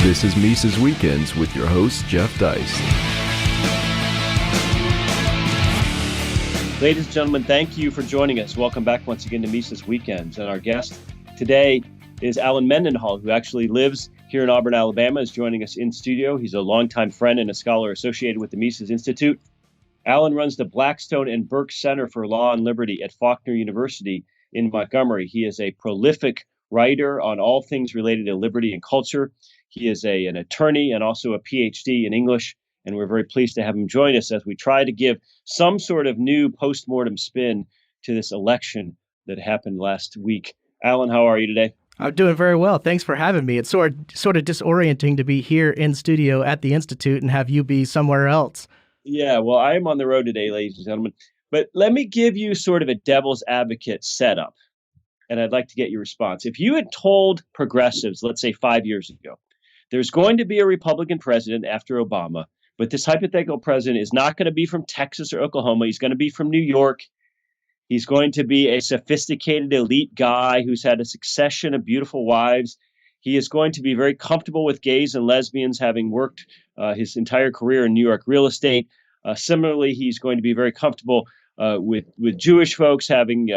This is Mises Weekends with your host, Jeff Deist. Ladies and gentlemen, thank you for joining us. Welcome back once again to Mises Weekends. And our guest today is Alan Mendenhall, who actually lives here in Auburn, Alabama, is joining us in studio. He's a longtime friend and a scholar associated with the Mises Institute. Alan runs the Blackstone and Burke Center for Law and Liberty at Faulkner University in Montgomery. He is a prolific writer on all things related to liberty and culture. He is an attorney and also a PhD in English, and we're very pleased to have him join us as we try to give some sort of new postmortem spin to this election that happened last week. Alan, how are you today? I'm doing very well. Thanks for having me. It's sort of disorienting to be here in studio at the Institute and have you be somewhere else. Yeah, well, I am on the road today, ladies and gentlemen. But let me give you sort of a devil's advocate setup, and I'd like to get your response. If you had told progressives, let's say 5 years ago, there's going to be a Republican president after Obama, but this hypothetical president is not going to be from Texas or Oklahoma. He's going to be from New York. He's going to be a sophisticated elite guy who's had a succession of beautiful wives. He is going to be very comfortable with gays and lesbians, having worked his entire career in New York real estate. Similarly, he's going to be very comfortable with Jewish folks, having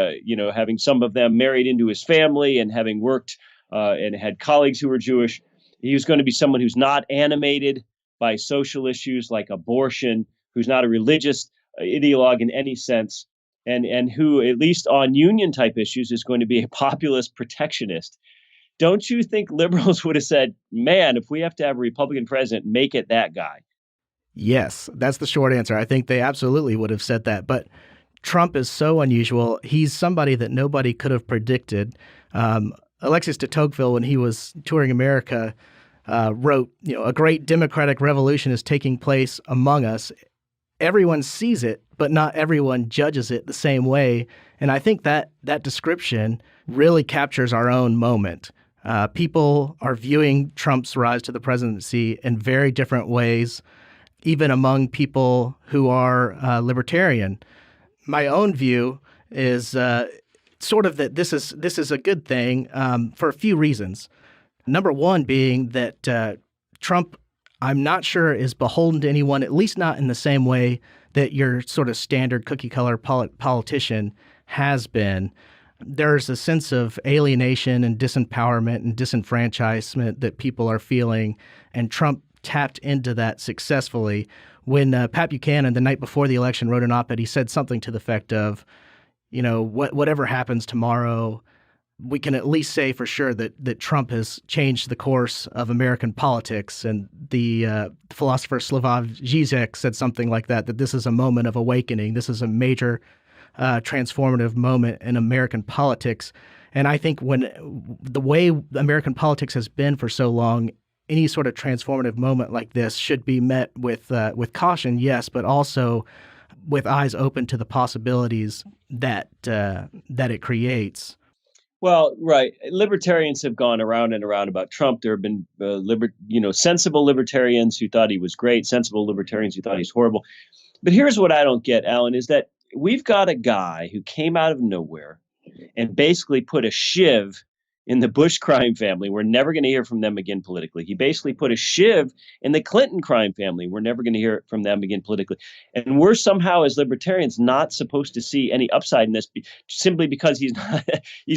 some of them married into his family and having worked and had colleagues who were Jewish. He was going to be someone who's not animated by social issues like abortion, who's not a religious ideologue in any sense, and who, at least on union type issues, is going to be a populist protectionist. Don't you think liberals would have said, man, if we have to have a Republican president, make it that guy? Yes, that's the short answer. I think they absolutely would have said that. But Trump is so unusual. He's somebody that nobody could have predicted. Alexis de Tocqueville, when he was touring America, wrote, a great democratic revolution is taking place among us. Everyone sees it, but not everyone judges it the same way. And I think that description really captures our own moment. People are viewing Trump's rise to the presidency in very different ways, even among people who are libertarian. My own view is sort of that this is a good thing for a few reasons. Number one being that Trump, I'm not sure, is beholden to anyone, at least not in the same way that your sort of standard cookie-cutter politician has been. There's a sense of alienation and disempowerment and disenfranchisement that people are feeling, and Trump tapped into that successfully. When Pat Buchanan, the night before the election, wrote an op-ed, he said something to the effect of, whatever happens tomorrow, we can at least say for sure that Trump has changed the course of American politics. And the philosopher Slavoj Žižek said something like that this is a moment of awakening. This is a major transformative moment in American politics. And I think when the way American politics has been for so long, any sort of transformative moment like this should be met with caution, yes, but also with eyes open to the possibilities that it creates. Well, right. Libertarians have gone around and around about Trump. There have been sensible libertarians who thought he was great, sensible libertarians who thought he's horrible. But here's what I don't get, Alan, is that we've got a guy who came out of nowhere and basically put a shiv in the Bush crime family. We're never going to hear from them again politically. He basically put a shiv in the Clinton crime family. We're never going to hear from them again politically. And we're somehow, as libertarians, not supposed to see any upside in this simply because he's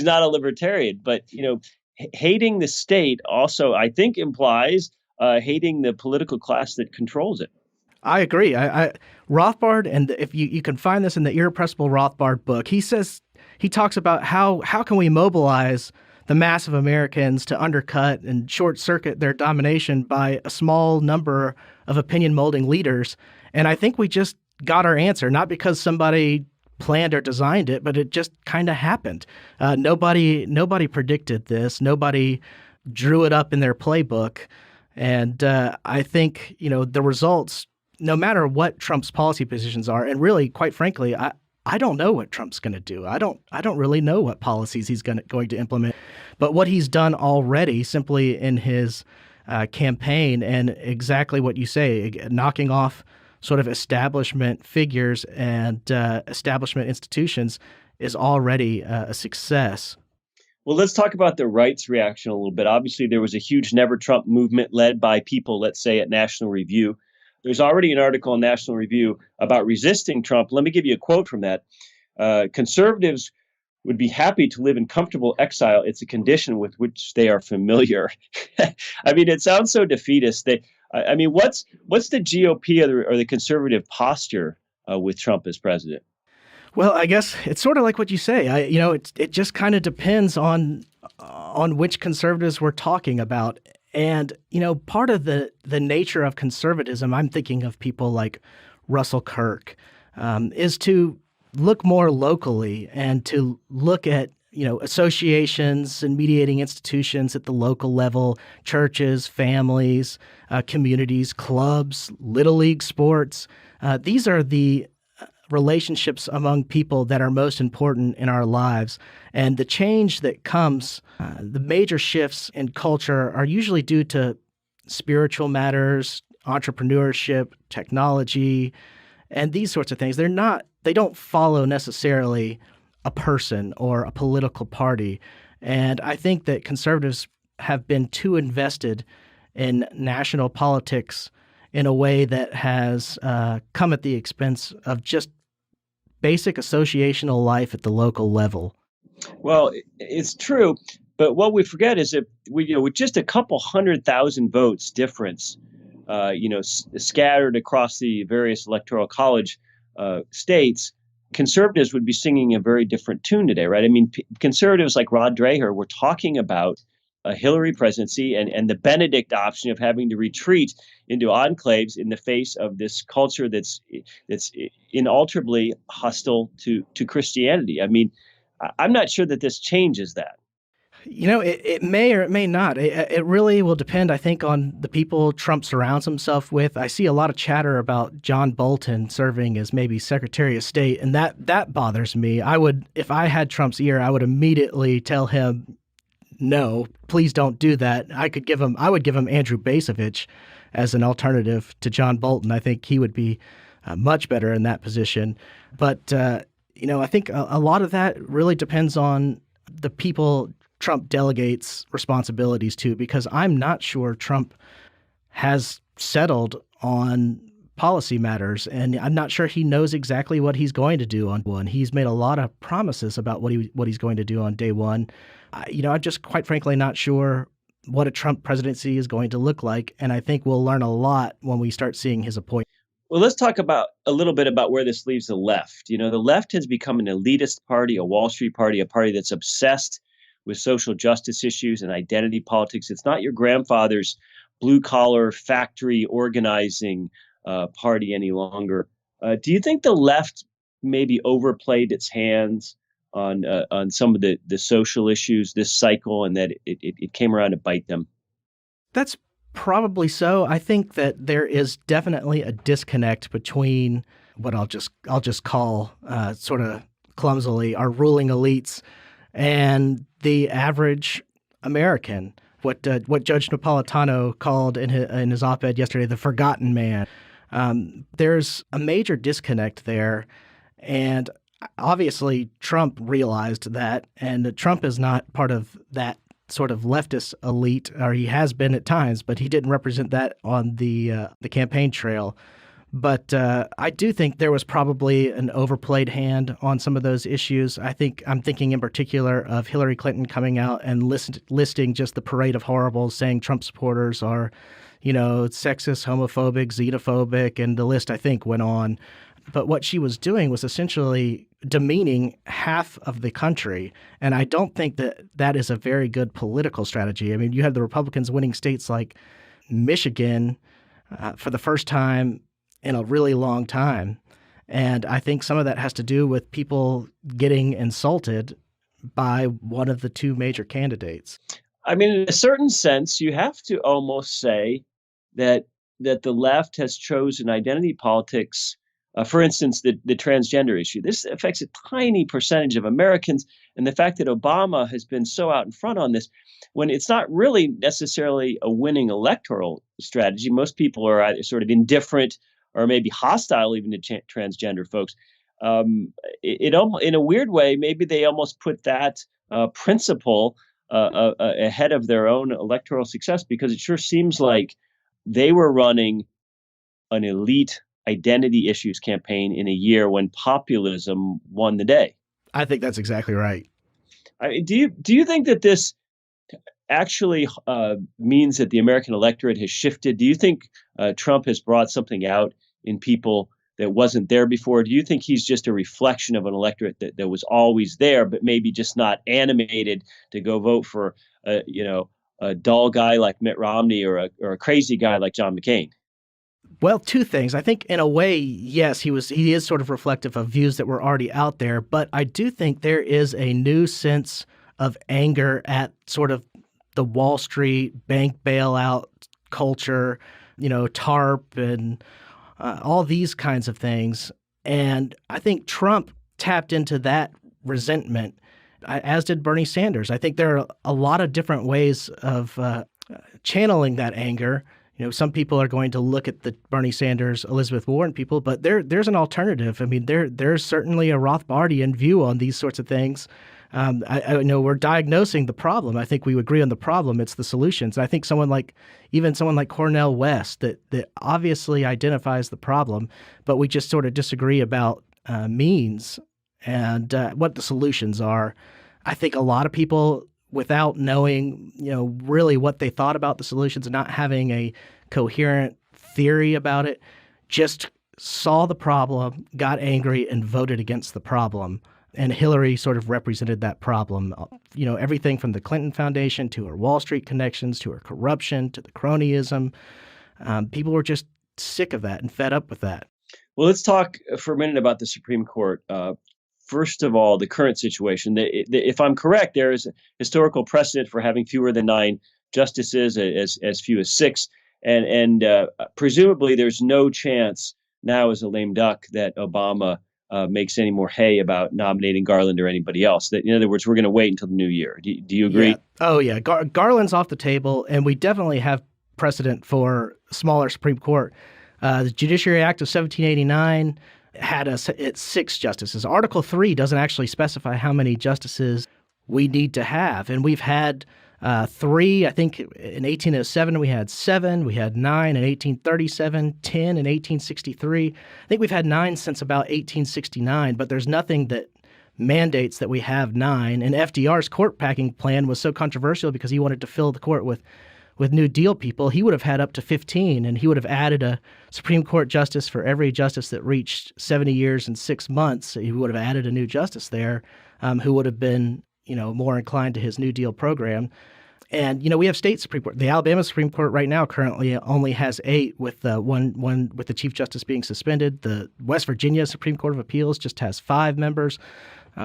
not a libertarian. But, hating the state also, I think, implies hating the political class that controls it. I agree. Rothbard, and if you can find this in the Irrepressible Rothbard book, he talks about how can we mobilize the mass of Americans to undercut and short circuit their domination by a small number of opinion molding leaders. And I think we just got our answer, not because somebody planned or designed it, but it just kind of happened. Nobody predicted this. Nobody drew it up in their playbook. And I think, the results, no matter what Trump's policy positions are, and really, quite frankly, I don't know what Trump's going to do. I don't really know what policies he's going to implement. But what he's done already, simply in his campaign, and exactly what you say, knocking off sort of establishment figures and establishment institutions, is already a success. Well, let's talk about the right's reaction a little bit. Obviously, there was a huge Never Trump movement led by people, let's say, at National Review. There's already an article in National Review about resisting Trump. Let me give you a quote from that. Conservatives would be happy to live in comfortable exile. It's a condition with which they are familiar. I mean, it sounds so defeatist. I mean, what's the GOP or the conservative posture with Trump as president? Well, I guess it's sort of like what you say. It just kind of depends on which conservatives we're talking about. And, part of the nature of conservatism, I'm thinking of people like Russell Kirk, is to look more locally and to look at, associations and mediating institutions at the local level, churches, families, communities, clubs, little league sports. These are the relationships among people that are most important in our lives. And the change that comes, the major shifts in culture are usually due to spiritual matters, entrepreneurship, technology, and these sorts of things. They don't follow necessarily a person or a political party. And I think that conservatives have been too invested in national politics in a way that has come at the expense of just basic associational life at the local level. Well, it's true, but what we forget is that with just a couple 100,000 votes difference, scattered across the various electoral college states, conservatives would be singing a very different tune today, right? I mean, conservatives like Rod Dreher were talking about a Hillary presidency and the Benedict option of having to retreat into enclaves in the face of this culture that's inalterably hostile to Christianity. I mean, I'm not sure that this changes that. It may or it may not. It really will depend, I think, on the people Trump surrounds himself with. I see a lot of chatter about John Bolton serving as maybe Secretary of State, and that bothers me. If I had Trump's ear, I would immediately tell him, no, please don't do that. I would give him Andrew Bacevich as an alternative to John Bolton. I think he would be much better in that position. But, I think a lot of that really depends on the people Trump delegates responsibilities to, because I'm not sure Trump has settled on policy matters, and I'm not sure he knows exactly what he's going to do on one. He's made a lot of promises about what he's going to do on day one. I'm just quite frankly not sure what a Trump presidency is going to look like, and I think we'll learn a lot when we start seeing his appointment. Well, let's talk about a little bit about where this leaves the left. The left has become an elitist party, a Wall Street party, a party that's obsessed with social justice issues and identity politics. It's not your grandfather's blue-collar factory organizing party any longer. Do you think the left maybe overplayed its hands on some of the social issues this cycle, and that it came around to bite them? That's probably so. I think that there is definitely a disconnect between what I'll just call sort of clumsily our ruling elites and the average American. What Judge Napolitano called in his op-ed yesterday the forgotten man. There's a major disconnect there, and obviously Trump realized that, and Trump is not part of that sort of leftist elite, or he has been at times, but he didn't represent that on the campaign trail. But I do think there was probably an overplayed hand on some of those issues. I'm thinking in particular of Hillary Clinton coming out and listing just the parade of horribles, saying Trump supporters are, sexist, homophobic, xenophobic, and the list, I think, went on. But what she was doing was essentially demeaning half of the country. And I don't think that is a very good political strategy. I mean, you had the Republicans winning states like Michigan for the first time in a really long time. And I think some of that has to do with people getting insulted by one of the two major candidates. I mean, in a certain sense, you have to almost say that the left has chosen identity politics. For instance, the transgender issue. This affects a tiny percentage of Americans. And the fact that Obama has been so out in front on this, when it's not really necessarily a winning electoral strategy, most people are either sort of indifferent or maybe hostile even to transgender folks. In a weird way, maybe they almost put that principle ahead of their own electoral success, because it sure seems like they were running an elite identity issues campaign in a year when populism won the day. I think that's exactly right. Do you think that this actually means that the American electorate has shifted? Do you think Trump has brought something out in people that wasn't there before? Do you think he's just a reflection of an electorate that was always there, but maybe just not animated to go vote for a dull guy like Mitt Romney or a crazy guy like John McCain? Well, two things. I think in a way, yes, he is sort of reflective of views that were already out there, but I do think there is a new sense of anger at sort of the Wall Street bank bailout culture, TARP and all these kinds of things. And I think Trump tapped into that resentment, as did Bernie Sanders. I think there are a lot of different ways of channeling that anger. Some people are going to look at the Bernie Sanders, Elizabeth Warren people, but there's an alternative. I mean, there's certainly a Rothbardian view on these sorts of things. I know we're diagnosing the problem. I think we agree on the problem. It's the solutions. I think someone like Cornel West that obviously identifies the problem, but we just sort of disagree about means and what the solutions are. I think a lot of people, without knowing, really what they thought about the solutions and not having a coherent theory about it, just saw the problem, got angry, and voted against the problem. And Hillary sort of represented that problem. Everything from the Clinton Foundation to her Wall Street connections, to her corruption, to the cronyism. People were just sick of that and fed up with that. Well, let's talk for a minute about the Supreme Court. First of all, the current situation. If I'm correct, there is a historical precedent for having fewer than 9 justices, as few as 6, and presumably there's no chance now, as a lame duck, that Obama makes any more hay about nominating Garland or anybody else. That, in other words, we're going to wait until the new year. Do you agree? Yeah. Oh yeah, Garland's off the table, and we definitely have precedent for smaller Supreme Court. The Judiciary Act of 1789 had us at 6 justices. Article 3 doesn't actually specify how many justices we need to have. And we've had 3, I think in 1807 we had 7, we had 9 in 1837, 10 in 1863. I think we've had 9 since about 1869, but there's nothing that mandates that we have 9. And FDR's court packing plan was so controversial because he wanted to fill the court with New Deal people. He would have had up to 15, and he would have added a Supreme Court justice for every justice that reached 70 years and 6 months. He would have added a new justice there who would have been, more inclined to his New Deal program. And, we have state Supreme Court. The Alabama Supreme Court right now currently only has 8, with one with the Chief Justice being suspended. The West Virginia Supreme Court of Appeals just has 5 members.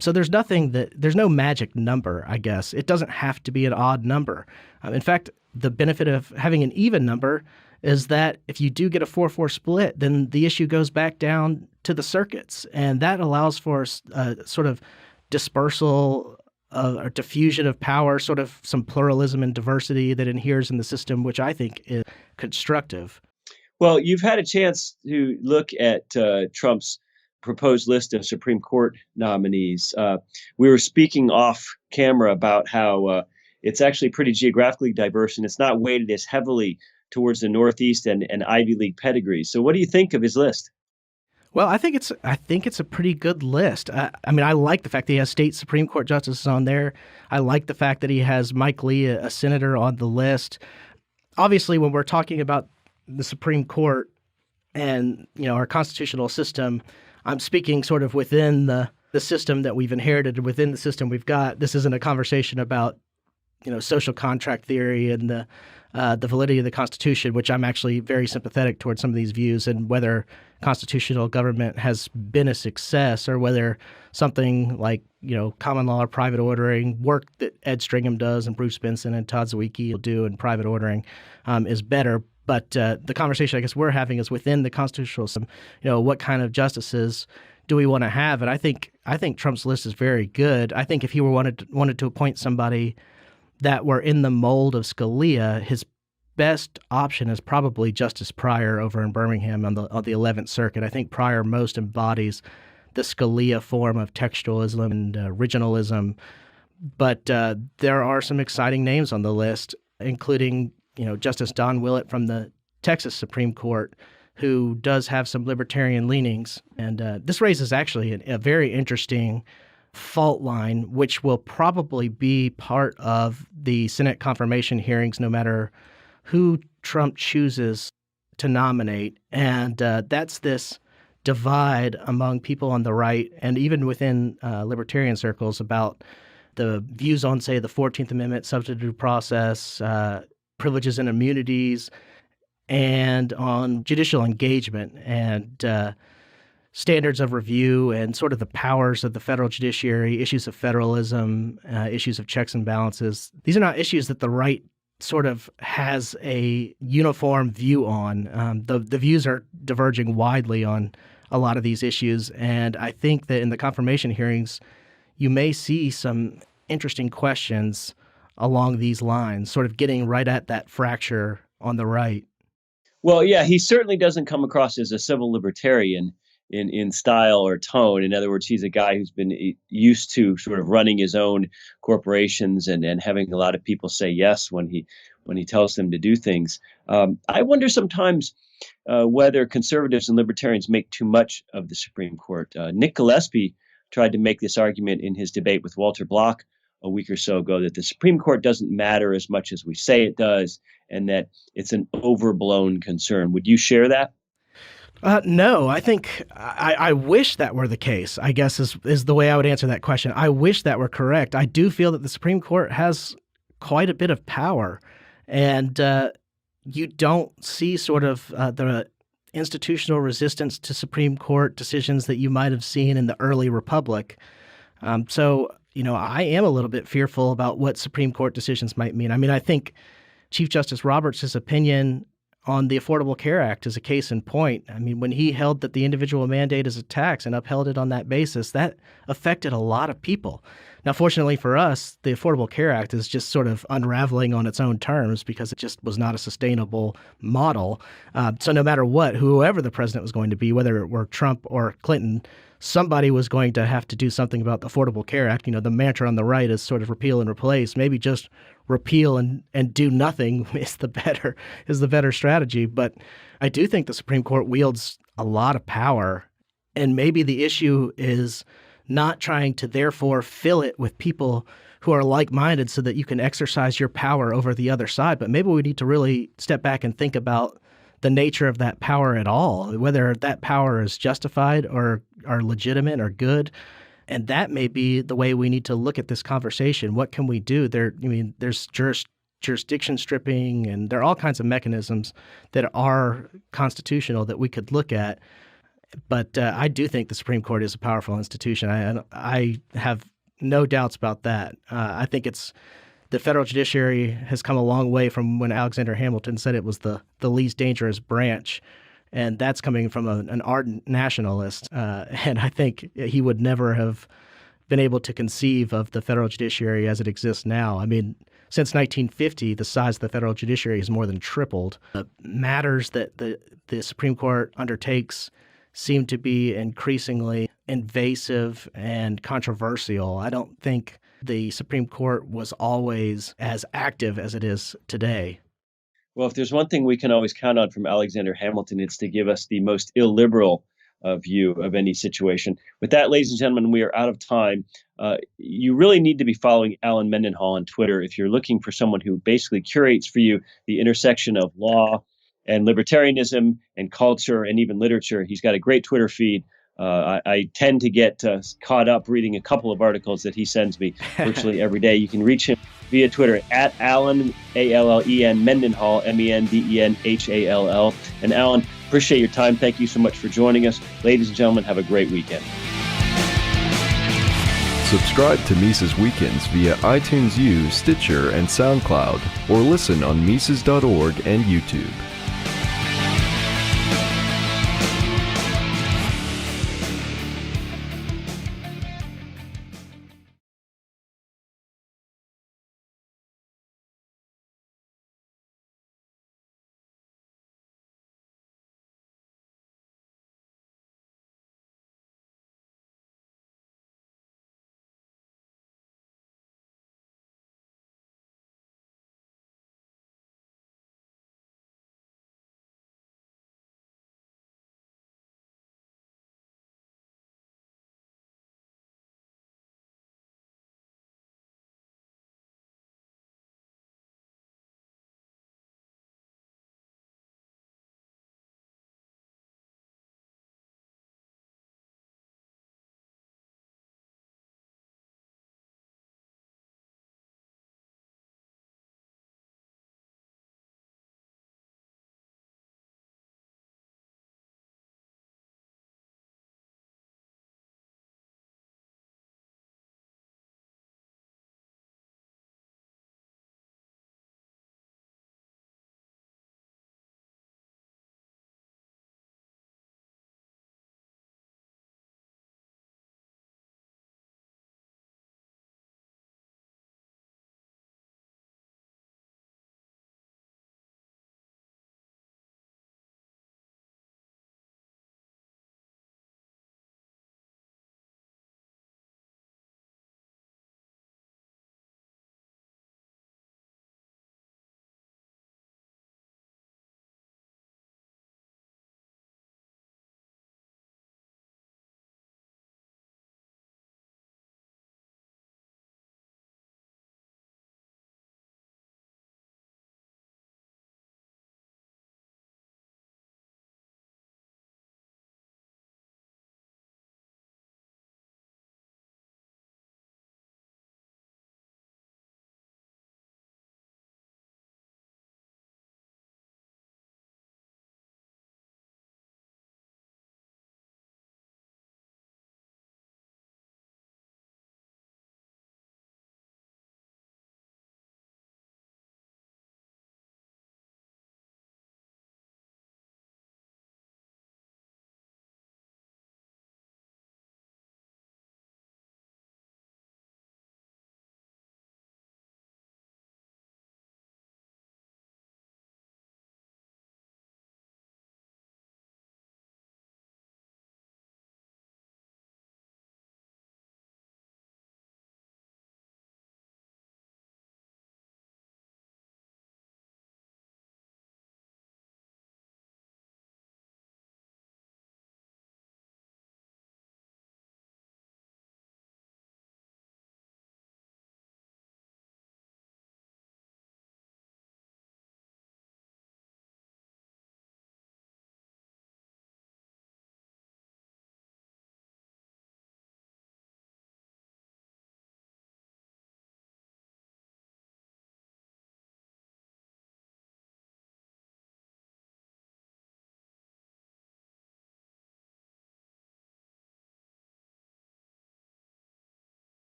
So there's no magic number, I guess. It doesn't have to be an odd number. In fact, the benefit of having an even number is that if you do get a 4-4 split, then the issue goes back down to the circuits. And that allows for sort of dispersal or diffusion of power, sort of some pluralism and diversity that inheres in the system, which I think is constructive. Well, you've had a chance to look at Trump's proposed list of Supreme Court nominees. We were speaking off camera about how it's actually pretty geographically diverse, and it's not weighted as heavily towards the Northeast and Ivy League pedigrees. So what do you think of his list? Well, I think it's a pretty good list. I like the fact that he has state Supreme Court justices on there. I like the fact that he has Mike Lee, a senator, on the list. Obviously, when we're talking about the Supreme Court and our constitutional system, I'm speaking sort of within the system that we've inherited, within the system we've got. This isn't a conversation about social contract theory and the validity of the Constitution, which I'm actually very sympathetic towards some of these views, and whether constitutional government has been a success or whether something like, common law or private ordering, work that Ed Stringham does and Bruce Benson and Todd Zwicky will do in private ordering is better. But the conversation I guess we're having is within the constitutional system, what kind of justices do we want to have? And I think Trump's list is very good. I think if he wanted to appoint somebody that were in the mold of Scalia, his best option is probably Justice Pryor over in Birmingham on the 11th Circuit. I think Pryor most embodies the Scalia form of textualism and originalism. But there are some exciting names on the list, including, Justice Don Willett from the Texas Supreme Court, who does have some libertarian leanings. And this raises actually a very interesting fault line, which will probably be part of the Senate confirmation hearings, no matter who Trump chooses to nominate. And that's this divide among people on the right and even within libertarian circles about the views on, say, the 14th Amendment, substantive process, privileges and immunities, and on judicial engagement and standards of review and sort of the powers of the federal judiciary, issues of federalism, issues of checks and balances. These are not issues that the right sort of has a uniform view on. The views are diverging widely on a lot of these issues, and I think that in the confirmation hearings, you may see some interesting questions along these lines, sort of getting right at that fracture on the right. Well, yeah, he certainly doesn't come across as a civil libertarian in style or tone. In other words, he's a guy who's been used to sort of running his own corporations and having a lot of people say yes when he tells them to do things. I wonder sometimes whether conservatives and libertarians make too much of the Supreme Court. Nick Gillespie tried to make this argument in his debate with Walter Block a week or so ago, that the Supreme Court doesn't matter as much as we say it does, and that it's an overblown concern. Would you share that? No, I think I wish that were the case, I guess is the way I would answer that question. I wish that were correct. I do feel that the Supreme Court has quite a bit of power, and you don't see sort of the institutional resistance to Supreme Court decisions that you might have seen in the early Republic. So, I am a little bit fearful about what Supreme Court decisions might mean. I mean, I think Chief Justice Roberts' opinion on the Affordable Care Act is a case in point. I mean, when he held that the individual mandate is a tax and upheld it on that basis, that affected a lot of people. Now, fortunately for us, the Affordable Care Act is just sort of unraveling on its own terms because it just was not a sustainable model. So no matter what, whoever the president was going to be, whether it were Trump or Clinton, somebody was going to have to do something about the Affordable Care Act. The mantra on the right is sort of repeal and replace. Maybe just repeal and do nothing is the better strategy. But I do think the Supreme Court wields a lot of power, and maybe the issue is not trying to therefore fill it with people who are like-minded so that you can exercise your power over the other side. But maybe we need to really step back and think about the nature of that power at all, whether that power is justified or are legitimate or good. And that may be the way we need to look at this conversation. What can we do? There's jurisdiction stripping, and there are all kinds of mechanisms that are constitutional that we could look at. But I do think the Supreme Court is a powerful institution. I have no doubts about that. I think the federal judiciary has come a long way from when Alexander Hamilton said it was the least dangerous branch. And that's coming from an ardent nationalist. And I think he would never have been able to conceive of the federal judiciary as it exists now. I mean, since 1950, the size of the federal judiciary has more than tripled. The matters that the Supreme Court undertakes seem to be increasingly invasive and controversial. I don't think the Supreme Court was always as active as it is today. Well, if there's one thing we can always count on from Alexander Hamilton, it's to give us the most illiberal view of any situation. With that, ladies and gentlemen, we are out of time. You really need to be following Alan Mendenhall on Twitter if you're looking for someone who basically curates for you the intersection of law and libertarianism and culture and even literature. He's got a great Twitter feed. I tend to get caught up reading a couple of articles that he sends me virtually every day. You can reach him via Twitter at Alan, A-L-L-E-N, Mendenhall, M-E-N-D-E-N-H-A-L-L. And Alan, appreciate your time. Thank you so much for joining us. Ladies and gentlemen, have a great weekend. Subscribe to Mises Weekends via iTunes U, Stitcher, and SoundCloud, or listen on Mises.org and YouTube.